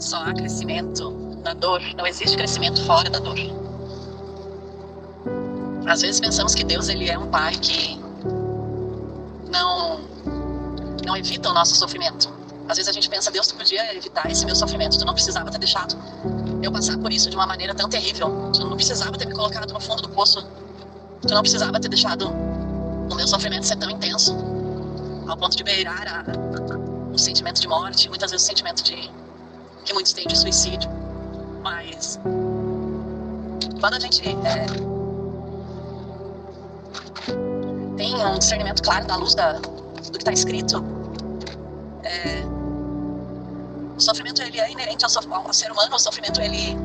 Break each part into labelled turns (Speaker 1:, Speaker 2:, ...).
Speaker 1: Só há crescimento na dor, não existe crescimento fora da dor. Às vezes pensamos que Deus ele é um pai que não evita o nosso sofrimento. Às vezes a gente pensa, Deus, tu podia evitar esse meu sofrimento, tu não precisava ter deixado eu passar por isso de uma maneira tão terrível, tu não precisava ter me colocado no fundo do poço, tu não precisava ter deixado o meu sofrimento ser tão intenso, ao ponto de beirar um sentimento de morte, muitas vezes o sentimento que muitos têm de suicídio. Mas quando a gente tem um discernimento claro da luz do que está escrito, o sofrimento ele é inerente ao ser humano. O sofrimento ele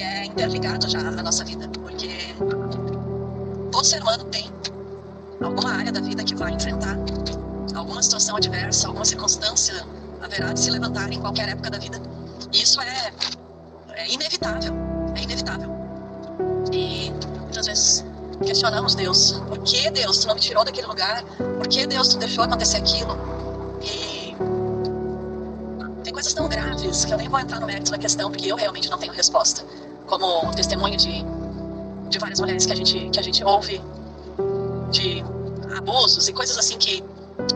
Speaker 1: é interligado já à nossa vida, porque todo ser humano tem alguma área da vida que vai enfrentar alguma situação adversa, alguma circunstância haverá de se levantar em qualquer época da vida. E isso é inevitável, é inevitável. E muitas vezes questionamos Deus: por que, Deus, tu não me tirou daquele lugar? Por que, Deus, tu deixou acontecer aquilo? E tem coisas tão graves que eu nem vou entrar no mérito da questão, porque eu realmente não tenho resposta. Como o testemunho de várias mulheres que a gente ouve de abusos e coisas assim que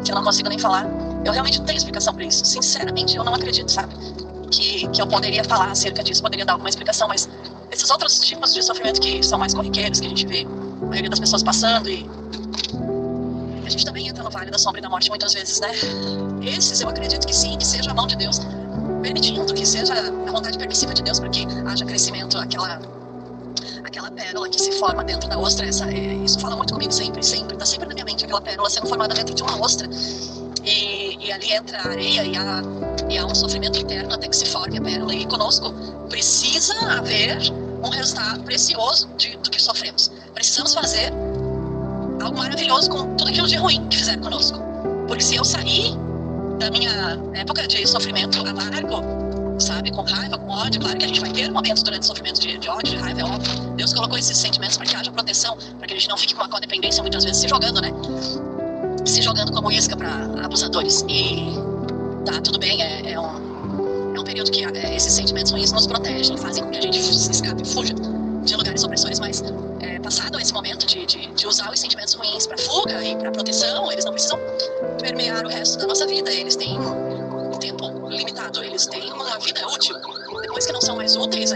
Speaker 1: eu não consigo nem falar. Eu realmente não tenho explicação para isso. Sinceramente, eu não acredito, sabe? Que eu poderia falar acerca disso, poderia dar alguma explicação, mas esses outros tipos de sofrimento que são mais corriqueiros, que a gente vê a maioria das pessoas passando, e a gente também entra no vale da sombra e da morte muitas vezes, né? Esses eu acredito que sim, que seja a mão de Deus permitindo, que seja a vontade permissiva de Deus para que haja crescimento, aquela pérola que se forma dentro da ostra. Isso fala muito comigo sempre, tá sempre na minha mente, aquela pérola sendo formada dentro de uma ostra, e ali entra a areia e há um sofrimento interno até que se forme a pérola. E conosco precisa haver um resultado precioso do que sofremos. Precisamos fazer algo maravilhoso com tudo aquilo de ruim que fizeram conosco, porque se eu sair da minha época de sofrimento amargo, sabe, com raiva, com ódio, claro que a gente vai ter momentos durante o sofrimento de ódio, de raiva, é óbvio. Deus colocou esses sentimentos para que haja proteção, para que a gente não fique com a codependência, muitas vezes se jogando, né? Se jogando como isca para abusadores. E tá, tudo bem, é um período que esses sentimentos ruins nos protegem, fazem com que a gente se escape, fuja de lugares opressores, mas passado esse momento de usar os sentimentos ruins para fuga e para proteção, eles não precisam permear o resto da nossa vida. Eles têm um tempo limitado, eles têm uma vida útil. Depois que não são mais úteis,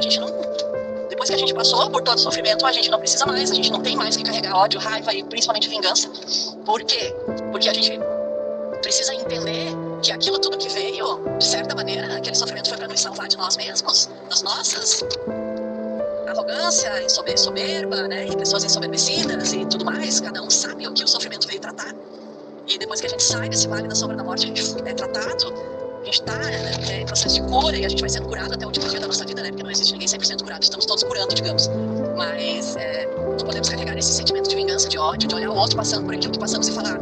Speaker 1: depois que a gente passou por todo o sofrimento, a gente não precisa mais, a gente não tem mais que carregar ódio, raiva e principalmente vingança. Por quê? Porque a gente precisa entender que aquilo tudo que veio, de certa maneira, aquele sofrimento foi para nos salvar de nós mesmos, das nossas arrogância, soberba, né, e pessoas ensoberbecidas e tudo mais. Cada um sabe o que o sofrimento veio tratar. E depois que a gente sai desse vale da sombra da morte, a gente é tratado, a gente está em processo de cura, e a gente vai sendo curado até o último dia da nossa vida, né? Porque não existe ninguém 100% curado, estamos todos curando, digamos. Mas não podemos carregar esse sentimento de vingança, de ódio, de olhar o outro passando por aquilo que passamos e falar: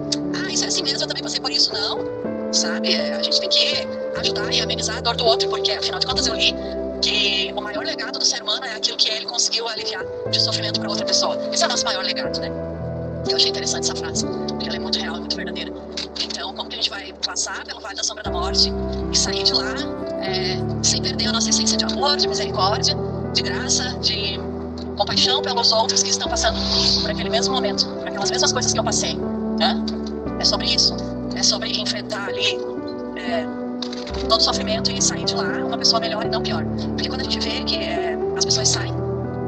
Speaker 1: isso é assim mesmo, eu também passei por isso. Não, sabe? A gente tem que ajudar e amenizar a dor do outro, porque afinal de contas eu li que o maior legado do ser humano é aquilo que ele conseguiu aliviar de sofrimento para outra pessoa. Esse é o nosso maior legado, né? Eu achei interessante essa frase, porque ela é muito real, é muito verdadeira. Então, como que a gente vai passar pelo vale da sombra da morte e sair de lá sem perder a nossa essência de amor, de misericórdia, de graça, de compaixão pelos outros que estão passando por aquele mesmo momento, por aquelas mesmas coisas que eu passei, né? É sobre isso, é sobre enfrentar ali todo o sofrimento e sair de lá uma pessoa melhor e não pior. Porque quando a gente vê que as pessoas saem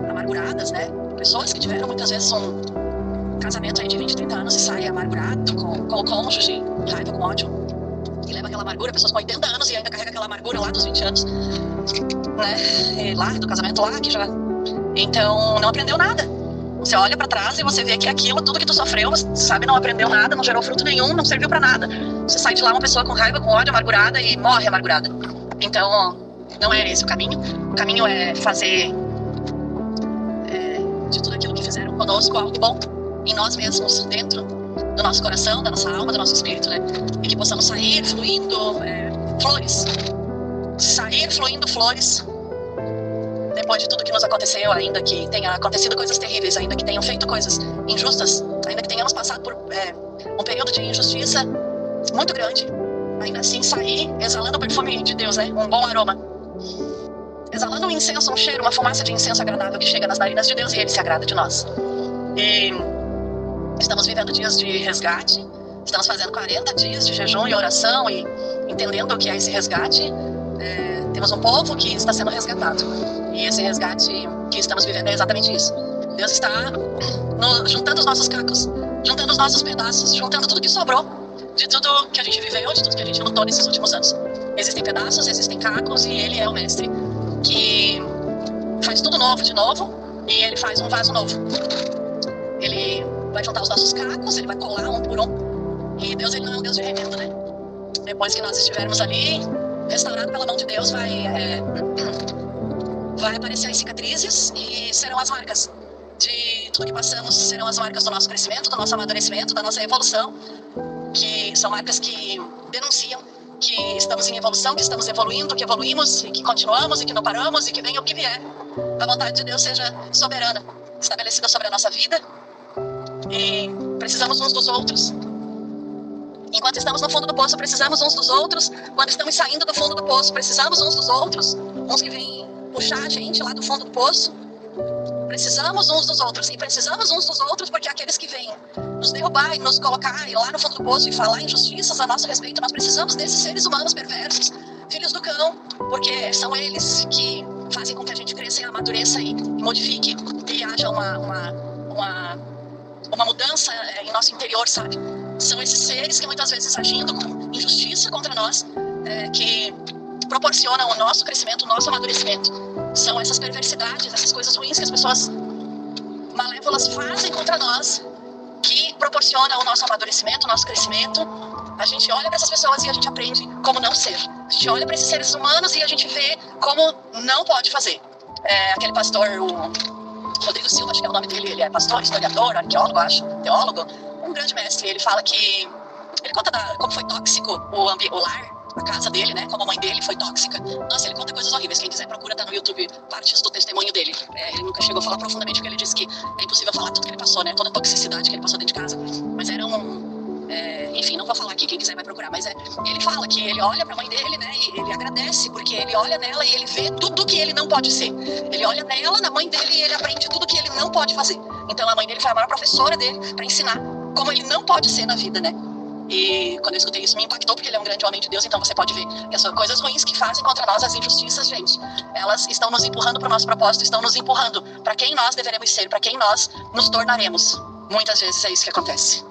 Speaker 1: amarguradas, né? Pessoas que tiveram muitas vezes um casamento aí de 20, 30 anos e sai amargurado com o cônjuge, raiva, com ódio, e leva aquela amargura, pessoas com 80 anos e ainda carrega aquela amargura lá dos 20 anos, né? E lá do casamento lá, que já... Então, não aprendeu nada. Você olha pra trás e você vê que aquilo, tudo que tu sofreu, você sabe, não aprendeu nada, não gerou fruto nenhum, não serviu pra nada. Você sai de lá uma pessoa com raiva, com ódio, amargurada, e morre amargurada. Então, não é esse o caminho. O caminho é fazer de tudo aquilo que fizeram conosco algo bom em nós mesmos, dentro do nosso coração, da nossa alma, do nosso espírito, né? E que possamos sair fluindo flores. Sair fluindo flores depois de tudo que nos aconteceu, ainda que tenha acontecido coisas terríveis, ainda que tenham feito coisas injustas, ainda que tenhamos passado por um período de injustiça muito grande, ainda assim sair exalando o perfume de Deus, né? Um bom aroma, exalando um incenso, um cheiro, uma fumaça de incenso agradável que chega nas narinas de Deus e Ele se agrada de nós. E estamos vivendo dias de resgate, estamos fazendo 40 dias de jejum e oração e entendendo o que é esse resgate. Temos um povo que está sendo resgatado e esse resgate que estamos vivendo é exatamente isso. Deus está juntando os nossos cacos, juntando os nossos pedaços, juntando tudo que sobrou de tudo que a gente viveu, de tudo que a gente lutou nesses últimos anos. Existem pedaços, existem cacos e Ele é o mestre que faz tudo novo de novo e Ele faz um vaso novo. Ele vai juntar os nossos cacos, Ele vai colar um por um. E Deus, Ele não é um Deus de remendo, né? Depois que nós estivermos ali, restaurado pela mão de Deus, vai aparecer as cicatrizes e serão as marcas de tudo que passamos, serão as marcas do nosso crescimento, do nosso amadurecimento, da nossa evolução, que são marcas que denunciam que estamos em evolução, que estamos evoluindo, que evoluímos, e que continuamos, e que não paramos, e que venha o que vier. A vontade de Deus seja soberana, estabelecida sobre a nossa vida, e precisamos uns dos outros. Enquanto estamos no fundo do poço, precisamos uns dos outros. Quando estamos saindo do fundo do poço, precisamos uns dos outros. Uns que vêm puxar a gente lá do fundo do poço. Precisamos uns dos outros. E precisamos uns dos outros porque aqueles que vêm nos derrubar e nos colocar lá no fundo do poço e falar injustiças a nosso respeito, nós precisamos desses seres humanos perversos, filhos do cão, porque são eles que fazem com que a gente cresça e amadureça e modifique e haja uma mudança em nosso interior, sabe? São esses seres que muitas vezes agindo com injustiça contra nós, que proporcionam o nosso crescimento, o nosso amadurecimento. São essas perversidades, essas coisas ruins que as pessoas malévolas fazem contra nós, que proporcionam o nosso amadurecimento, o nosso crescimento. A gente olha para essas pessoas e a gente aprende como não ser. A gente olha para esses seres humanos e a gente vê como não pode fazer. Aquele pastor, o Rodrigo Silva, acho que é o nome dele, ele é pastor, historiador, arqueólogo, acho, teólogo, um grande mestre. Ele fala que, ele conta como foi tóxico o lar, a casa dele, né, como a mãe dele foi tóxica. Nossa, ele conta coisas horríveis. Quem quiser procura, tá no YouTube, partes do testemunho dele. Ele nunca chegou a falar profundamente, porque ele disse que é impossível falar tudo que ele passou, né, toda a toxicidade que ele passou dentro de casa. Mas era enfim, não vou falar aqui, quem quiser vai procurar, mas ele fala que ele olha pra mãe dele, né, e ele agradece, porque ele olha nela e ele vê tudo que ele não pode ser. Ele olha nela, na mãe dele, e ele aprende tudo que ele não pode fazer. Então a mãe dele foi a maior professora dele pra ensinar como ele não pode ser na vida, né. E quando eu escutei isso me impactou, porque ele é um grande homem de Deus. Então você pode ver que as coisas ruins que fazem contra nós, as injustiças, gente, elas estão nos empurrando para o nosso propósito, estão nos empurrando para quem nós deveremos ser, para quem nós nos tornaremos. Muitas vezes é isso que acontece.